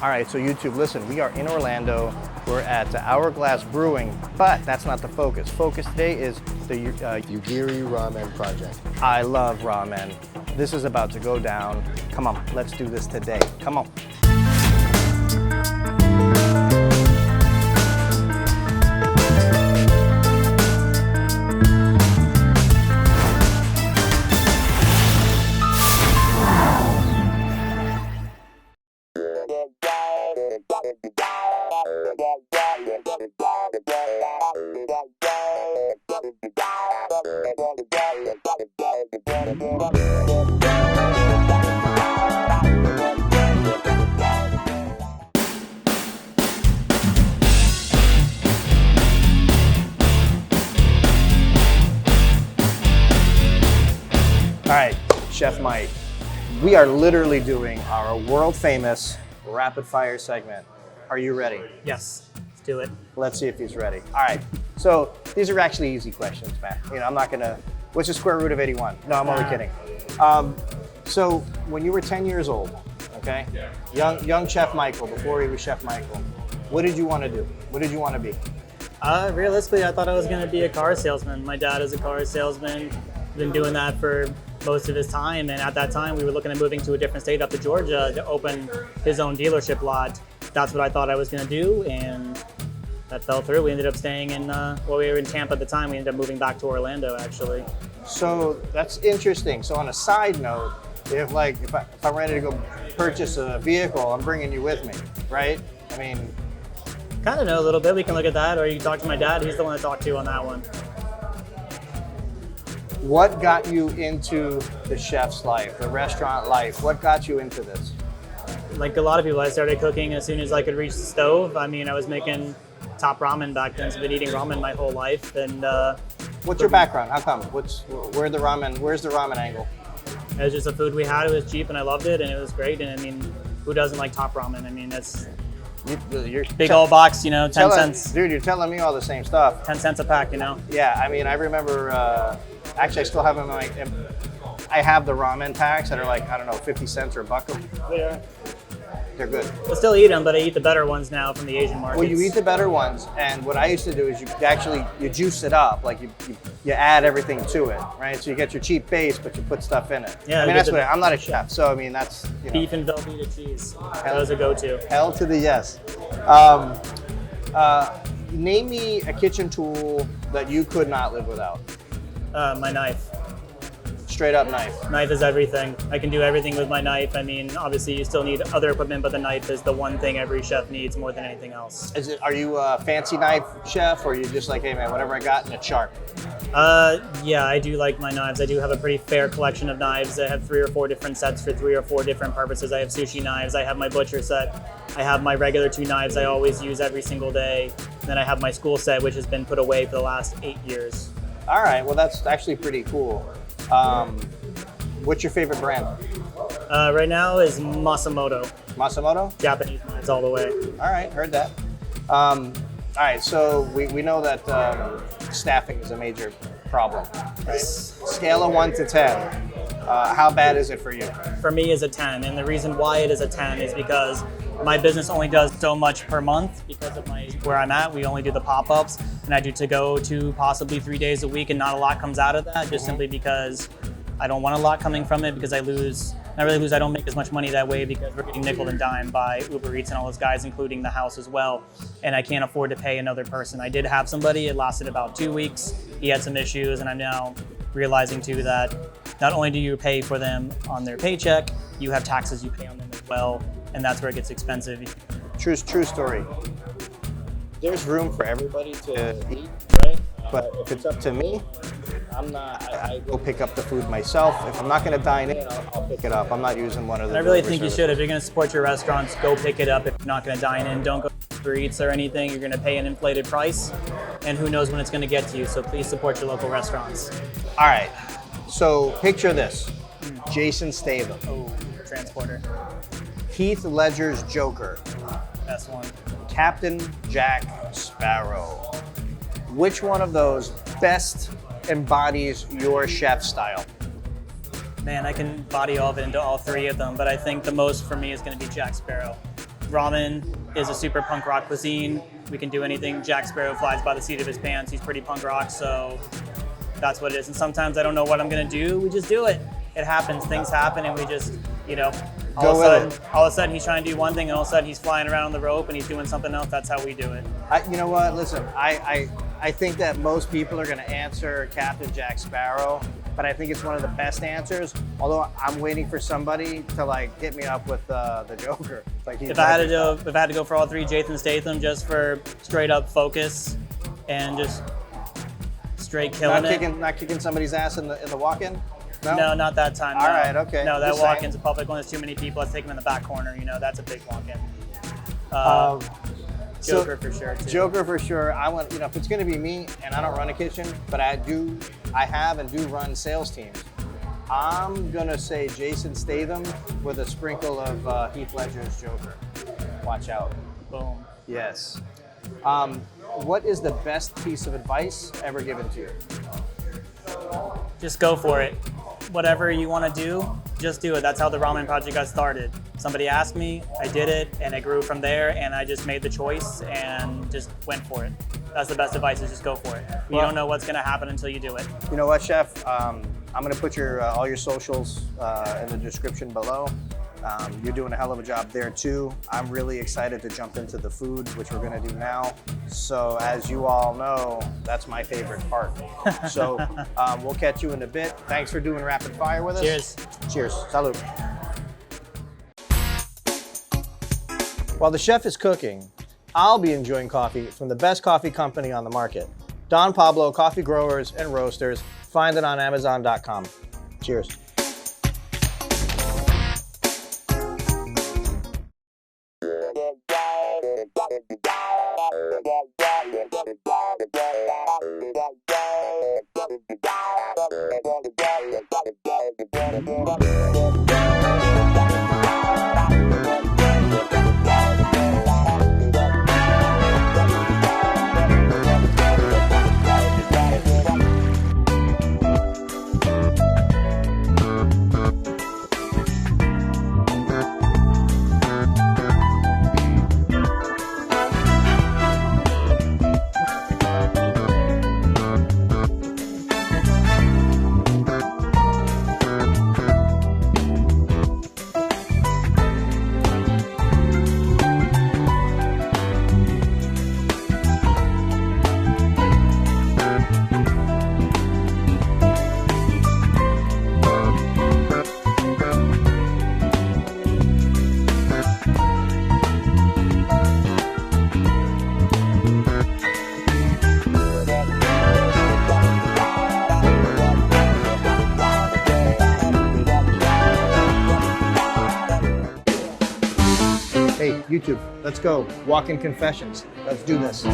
All right, so YouTube, listen, we are in Orlando. We're at Hourglass Brewing, but that's not the focus. Focus today is the Yugiri Ramen project. I love ramen. This is about to go down. Come on, let's do this today. Come on. All right, Chef Mike, we are literally doing our world famous rapid fire segment. Are you ready? Yes, let's do it. Let's see if he's ready. All right, so these are actually easy questions, man. You know, I'm not gonna, what's the square root of 81? No, I'm only kidding. So when you were 10 years old, okay, young Chef Michael, before he was Chef Michael, what did you want to do? What did you want to be? Realistically, I thought I was going to be a car salesman. My dad is a car salesman, been doing that for most of his time, and at that time we were looking at moving to a different state up to Georgia to open his own dealership lot. That's what I thought I was going to do, and that fell through. We ended up staying in, we were in Tampa at the time. We ended up moving back to Orlando, actually. So that's interesting. So on a side note, if I'm ready to go purchase a vehicle, I'm bringing you with me, right? I mean, Kind of know a little bit. We can look at that, or you can talk to my dad. He's the one to talk to on that one. what got you into the chef's life, the restaurant life? What got you into this? Like a lot of people, I started cooking as soon as I could reach the stove. I mean, I was making top ramen back then, so I've been eating ramen my whole life. And What's your background? How come? Where's the ramen angle? it was just a food we had. It was cheap, and I loved it, and it was great. And I mean, who doesn't like top ramen? I mean, that's You're big old box, you know, 10 cents. Dude, you're telling me all the same stuff. 10 cents a pack, you know. Yeah, I mean, I remember, actually I still have them I have the ramen packs that are like, I don't know, 50 cents or a buck. Yeah. They're good. I still eat them, but I eat the better ones now from the Asian markets. Well, you eat the better ones, and what I used to do is you juice it up, like you add everything to it, right? So you get your cheap base, but you put stuff in it. Yeah, I mean, that's what I'm not a chef, so I mean, that's, you know. Beef and Velveeta cheese. That was a go-to. Hell to the yes. Name me a kitchen tool that you could not live without. My knife. Straight up knife. Knife is everything. I can do everything with my knife. I mean, obviously you still need other equipment, but the knife is the one thing every chef needs more than anything else. Are you a fancy knife chef, or are you just like, hey man, whatever I got and it's sharp? Yeah, I do like my knives. I do have a pretty fair collection of knives. I have 3 or 4 different sets for 3 or 4 different purposes. I have sushi knives. I have my butcher set. I have my regular 2 knives I always use every single day. Then I have my school set, which has been put away for the last 8 years. All right, well that's actually pretty cool. What's your favorite brand? Right now is Masamoto. Masamoto? Japanese knives all the way. All right, heard that. All right, so we know that staffing is a major problem, right? Scale of 1 to 10. How bad is it for you? For me is a 10, and the reason why it is a 10 is because my business only does so much per month because of where I'm at. We only do the pop-ups, and I do to go to possibly 3 days a week, and not a lot comes out of that, just simply because I don't want a lot coming from it, because I don't make as much money that way because we're getting nickel and dime by Uber Eats and all those guys, including the house as well, and I can't afford to pay another person. I did have somebody, it lasted about 2 weeks. He had some issues, and I'm now realizing too that not only do you pay for them on their paycheck, you have taxes you pay on them as well, and that's where it gets expensive. True story. There's room for everybody to eat, right? But if it's up to me, I go pick up the food myself. If I'm not going to dine in, I'll pick it up. I'm not using one of the. I really think you should. If you're going to support your restaurants, go pick it up. If you're not going to dine in, don't go to Uber Eats or anything. You're going to pay an inflated price, and who knows when it's going to get to you. So please support your local restaurants. All right. So picture this: Jason Statham, Transporter, Heath Ledger's Joker, best one. Captain Jack Sparrow. Which one of those best embodies your chef style? Man, I can body all of it into all 3 of them, but I think the most for me is going to be Jack Sparrow. Ramen is a super punk rock cuisine. We can do anything. Jack Sparrow flies by the seat of his pants. He's pretty punk rock, so that's what it is. And sometimes I don't know what I'm gonna do. We just do it. It happens. Things happen, and we just, you know, all of a sudden he's trying to do one thing, and all of a sudden he's flying around on the rope and he's doing something else. That's how we do it. You know what? Listen, I think that most people are going to answer Captain Jack Sparrow, but I think it's one of the best answers. Although I'm waiting for somebody to like hit me up with the Joker. Like if I had to go for all three, Jason Statham, just for straight up focus and just straight killing not kicking somebody's ass in the walk-in. No, not that time. All no. right, okay. No, that walk-in's a public one. There's too many people. Let's take them in the back corner. You know, that's a big walk-in. Joker for sure. Too. Joker for sure. I want, if it's going to be me, and I don't run a kitchen, but I have and do run sales teams. I'm gonna say Jason Statham with a sprinkle of Heath Ledger's Joker. Watch out. Boom. Yes. What is the best piece of advice ever given to you? Just go for it. Whatever you want to do, just do it. That's how the Ramen project got started. Somebody asked me, I did it, and it grew from there, and I just made the choice and just went for it. That's the best advice, is just go for it. You don't know what's gonna happen until you do it. You know what, Chef? I'm gonna put all your socials in the description below. You're doing a hell of a job there too. I'm really excited to jump into the food, which we're gonna do now. So as you all know, that's my favorite part. So we'll catch you in a bit. Thanks for doing rapid fire with us. Cheers. Cheers. Salud. While the chef is cooking, I'll be enjoying coffee from the best coffee company on the market, Don Pablo Coffee Growers and Roasters. Find it on Amazon.com. Cheers. Hey, YouTube, let's go. Walk-in confessions. Let's do this. All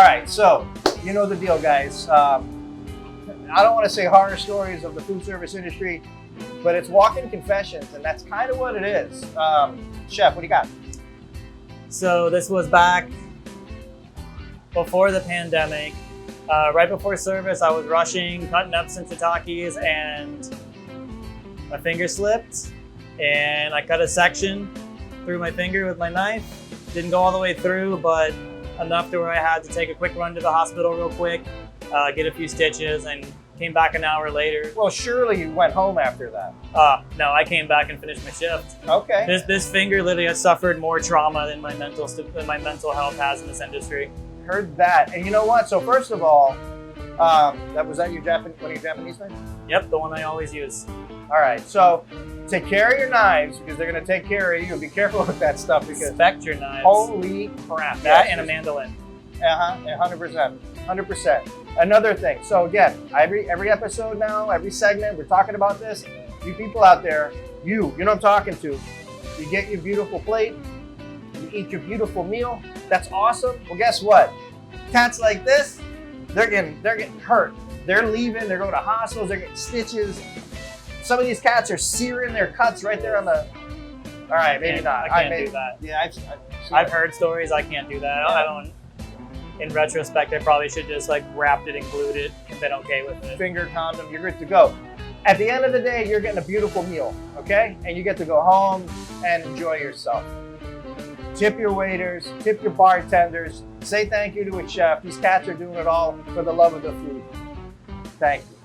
right, so you know the deal, guys. I don't want to say horror stories of the food service industry, but it's walk-in confessions, and that's kind of what it is. Chef, what do you got? So this was back before the pandemic. Right before service, I was rushing, cutting up some shiitakes, and my finger slipped, and I cut a section through my finger with my knife. Didn't go all the way through, but enough to where I had to take a quick run to the hospital real quick, get a few stitches, and came back an hour later. Well, surely you went home after that. No, I came back and finished my shift. Okay. This finger literally has suffered more trauma than my mental health has in this industry. Heard that. And you know what? So first of all, was that one of your Japanese knives? Yep, the one I always use. All right, so take care of your knives because they're gonna take care of you. Be careful with that stuff because Respect your knives. Holy crap. That and a mandolin. 100%, 100%. Another thing, so again, every episode now, every segment, we're talking about this. You people out there, you know what I'm talking to. You get your beautiful plate, you eat your beautiful meal. That's awesome. Well, guess what? Cats like this, they're getting hurt. They're leaving. They're going to hospitals. They're getting stitches. Some of these cats are searing their cuts right there on the. All right, maybe not. I can't do that. Yeah, I've heard stories. I can't do that. Yeah. I don't. In retrospect, I probably should just like wrapped it and glued it. If been okay with it. Finger condom, you're good to go. At the end of the day, you're getting a beautiful meal, okay? And you get to go home and enjoy yourself. Tip your waiters, tip your bartenders, say thank you to a chef. These cats are doing it all for the love of the food. Thank you.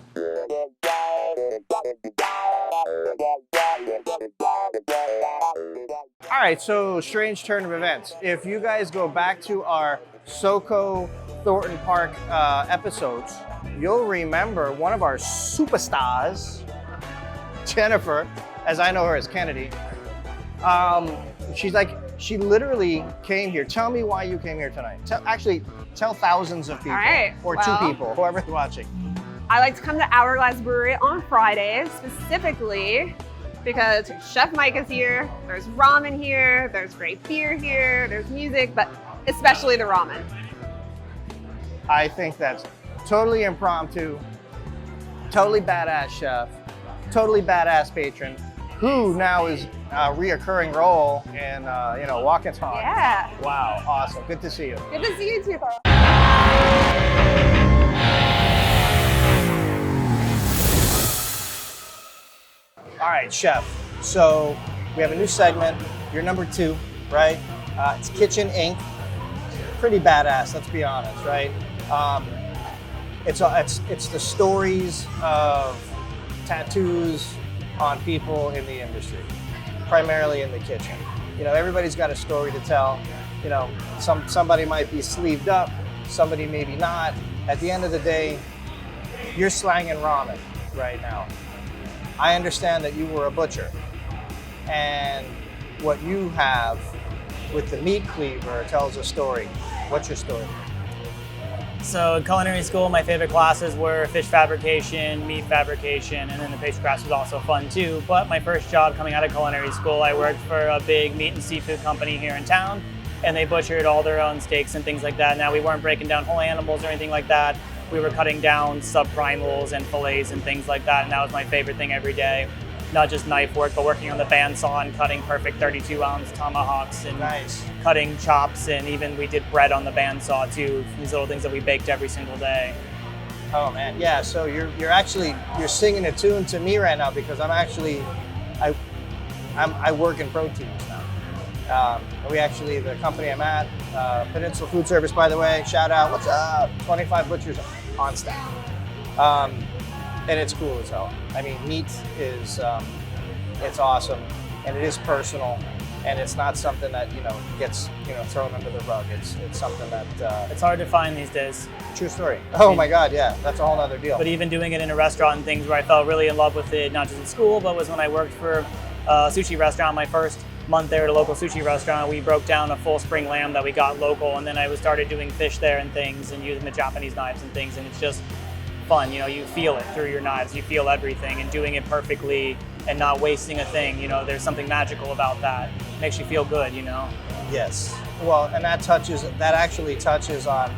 All right, so strange turn of events. If you guys go back to our SoCo Thornton Park episodes, you'll remember one of our superstars, Jennifer, as I know her as Kennedy. She literally came here. Tell me why you came here tonight. Tell thousands of people, All right, or well, 2 people, whoever's watching. I like to come to Hourglass Brewery on Fridays, specifically because Chef Mike is here, there's ramen here, there's great beer here, there's music, but especially the ramen. I think that's totally impromptu, totally badass chef, totally badass patron, who now is a reoccurring role in Walk and Talk. Yeah. Wow, awesome. Good to see you. Good to see you too, Carl. All right, chef. So we have a new segment. You're number 2, right? It's Kitchen Inc. Pretty badass, let's be honest, right? It's the stories of tattoos on people in the industry, primarily in the kitchen. Everybody's got a story to tell. Somebody might be sleeved up, somebody maybe not. At the end of the day, you're slanging ramen right now. I understand that you were a butcher, and what you have with the meat cleaver tells a story. What's your story? So in culinary school, my favorite classes were fish fabrication, meat fabrication, and then the pastry class was also fun too. But my first job coming out of culinary school, I worked for a big meat and seafood company here in town, and they butchered all their own steaks and things like that. Now we weren't breaking down whole animals or anything like that. We were cutting down subprimals and fillets and things like that, and that was my favorite thing every day. Not just knife work, but working on the bandsaw and cutting perfect 32-ounce tomahawks and Nice. cutting chops, and even we did bread on the bandsaw too. These little things that we baked every single day. Oh man, yeah. So you're singing a tune to me right now, because I work in proteins now. The company I'm at, Peninsula Food Service, by the way, shout out. What's up? 25 butchers on staff. And it's cool as hell. I mean, meat is, it's awesome, and it is personal, and it's not something that, gets, thrown under the rug. It's something that... It's hard to find these days. True story. Oh my God, yeah, that's a whole other deal. But even doing it in a restaurant and things where I fell really in love with it, not just in school, but was when I worked for a sushi restaurant. My first month there at a local sushi restaurant, we broke down a full spring lamb that we got local, and then I started doing fish there and things, and using the Japanese knives and things, and it's just fun. You feel it through your knives, you feel everything, and doing it perfectly and not wasting a thing. There's something magical about that. Makes you feel good, Yes. Well, and that actually touches on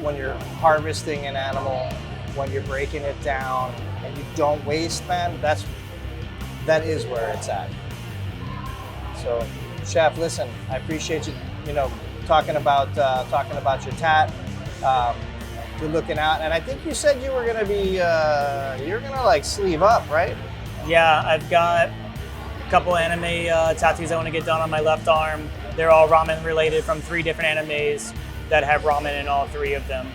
when you're harvesting an animal, when you're breaking it down, and you don't waste, man. That is where it's at. So, chef, listen, I appreciate you, talking about your tat. You're looking out, and I think you said you were gonna be, you're gonna like sleeve up, right? Yeah, I've got a couple anime tattoos I want to get done on my left arm. They're all ramen related from 3 different animes that have ramen in all 3 of them.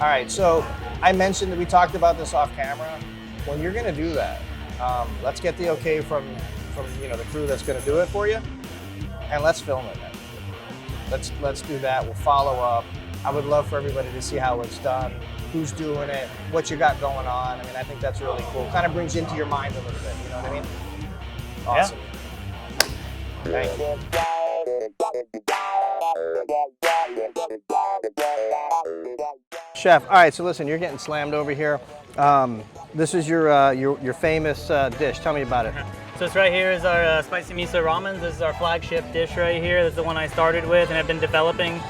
All right, so I mentioned that we talked about this off camera. When you're gonna do that, let's get the okay from the crew that's gonna do it for you, and let's film it, man. Let's do that. We'll follow up. I would love for everybody to see how it's done, who's doing it, what you got going on. I mean, I think that's really cool. Kind of brings you into your mind a little bit, you know what I mean? Awesome. Yeah. Thank you. Chef, all right, so listen, you're getting slammed over here. This is your famous dish. Tell me about it. So this right here is our spicy miso ramen. This is our flagship dish right here. This is the one I started with and have been developing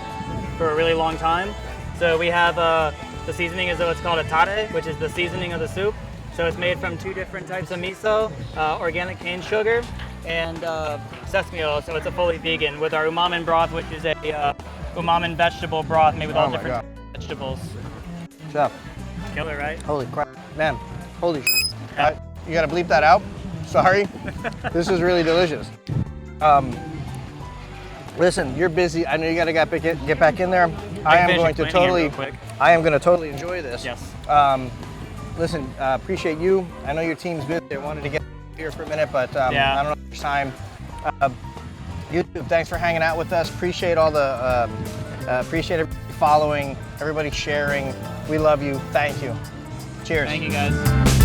for a really long time. So we have the seasoning is what's called a tare, which is the seasoning of the soup. So it's made from 2 different types of miso, organic cane sugar, and sesame oil. So it's a fully vegan, with our umami broth, which is a umami vegetable broth made with all different vegetables. Chef. Killer, right? Holy crap. Man, holy shit. You gotta bleep that out. Sorry. This is really delicious. Listen, you're busy. I know you gotta get back in there. I am going to totally enjoy this. Yes. Listen, appreciate you. I know your team's busy. I wanted to get here for a minute, but Yeah. I don't know how much time. YouTube, thanks for hanging out with us. Appreciate all the, appreciate everybody following, everybody sharing. We love you. Thank you. Cheers. Thank you guys.